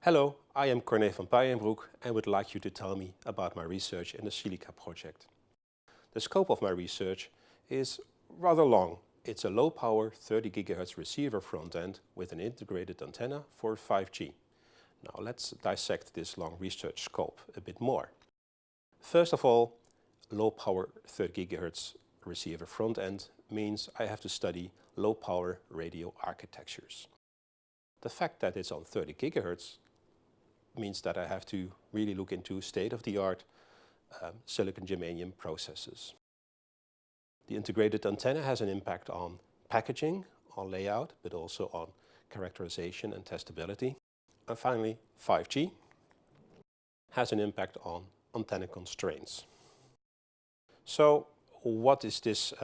Hello, I am Corne van Pijenbroek and would like you to tell me about my research in the SILIKA project. The scope of my research is rather long. It's a low-power 30 GHz receiver front-end with an integrated antenna for 5G. Now let's dissect this long research scope a bit more. First of all, low-power 30 GHz receiver front-end means I have to study low-power radio architectures. The fact that it's on 30 GHz means that I have to really look into state-of-the-art silicon germanium processes. The integrated antenna has an impact on packaging, on layout, but also on characterization and testability. And finally, 5G has an impact on antenna constraints. So what is this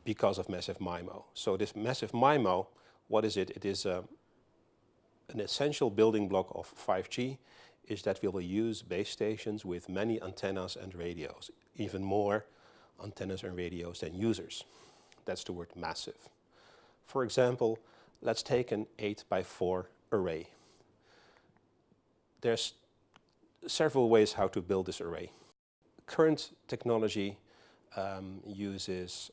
because of massive MIMO? So this massive MIMO, what is it? It is an essential building block of 5G is that we will use base stations with many antennas and radios, even more antennas and radios than users. That's the word massive. For example, let's take an 8x4 array. There's several ways how to build this array. Current technology uses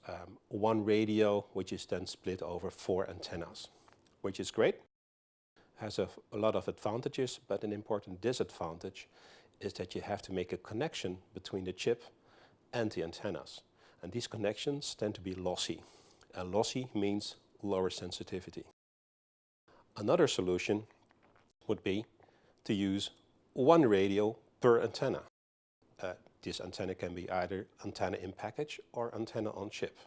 one radio, which is then split over 4 antennas, which is great. Has a lot of advantages, but an important disadvantage is that you have to make a connection between the chip and the antennas. And these connections tend to be lossy. And lossy means lower sensitivity. Another solution would be to use one radio per antenna. This antenna can be either antenna in package or antenna on chip.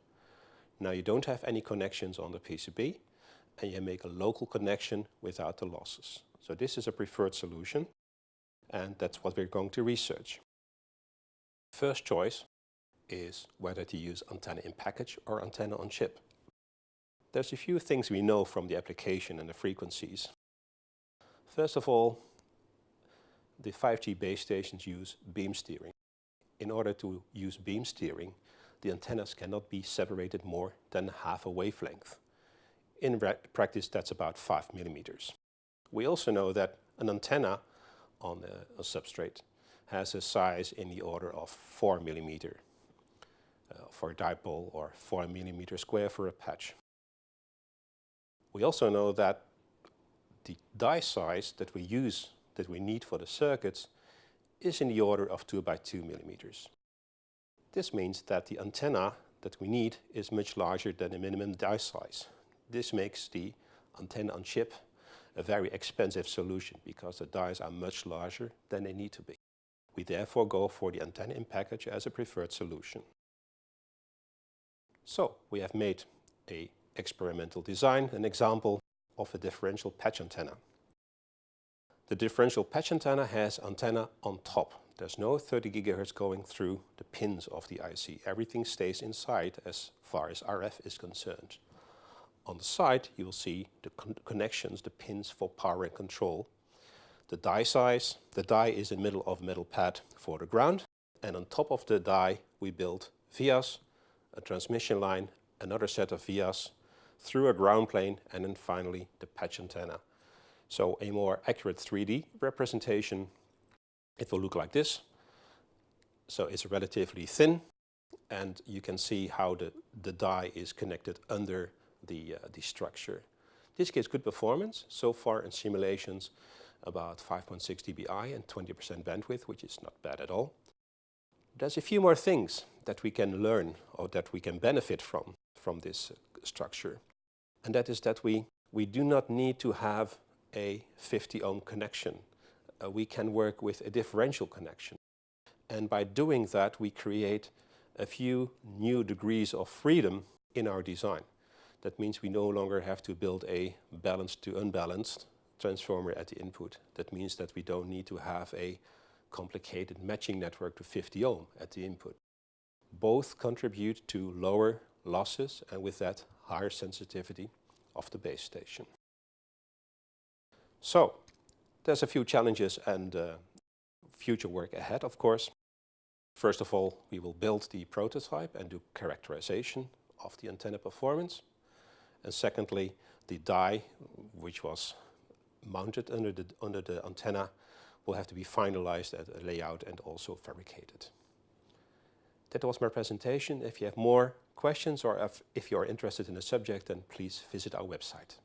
Now you don't have any connections on the PCB, and you make a local connection without the losses. So this is a preferred solution, and that's what we're going to research. First choice is whether to use antenna in package or antenna on chip. There's a few things we know from the application and the frequencies. First of all, the 5G base stations use beam steering. In order to use beam steering, the antennas cannot be separated more than half a wavelength. In practice, that's about 5 millimeters. We also know that an antenna on a substrate has a size in the order of 4 millimeter for a dipole or 4 millimeter square for a patch. We also know that the die size that we need for the circuits is in the order of 2 by 2 millimeters. This means that the antenna that we need is much larger than the minimum die size. This makes the antenna on chip a very expensive solution because the dies are much larger than they need to be. We therefore go for the antenna in package as a preferred solution. So we have made an experimental design, an example of a differential patch antenna. The differential patch antenna has antenna on top. There's no 30 GHz going through the pins of the IC. Everything stays inside as far as RF is concerned. On the side you will see the connections, the pins for power and control. The die size, the die is in the middle of a metal pad for the ground, and on top of the die we build vias, a transmission line, another set of vias, through a ground plane, and then finally the patch antenna. So a more accurate 3D representation, it will look like this. So it's relatively thin, and you can see how the die is connected under the structure. This gives good performance. So far in simulations about 5.6 dBi and 20% bandwidth, which is not bad at all. There's a few more things that we can learn or that we can benefit from this structure. And that is that we do not need to have a 50 ohm connection. We can work with a differential connection. And by doing that, we create a few new degrees of freedom in our design. That means we no longer have to build a balanced to unbalanced transformer at the input. That means that we don't need to have a complicated matching network to 50 ohm at the input. Both contribute to lower losses and with that higher sensitivity of the base station. So there's a few challenges and future work ahead, of course. First of all, we will build the prototype and do characterization of the antenna performance. And secondly, the die, which was mounted under the antenna will have to be finalized at a layout and also fabricated. That was my presentation. If you have more questions or if you are interested in the subject, then please visit our website.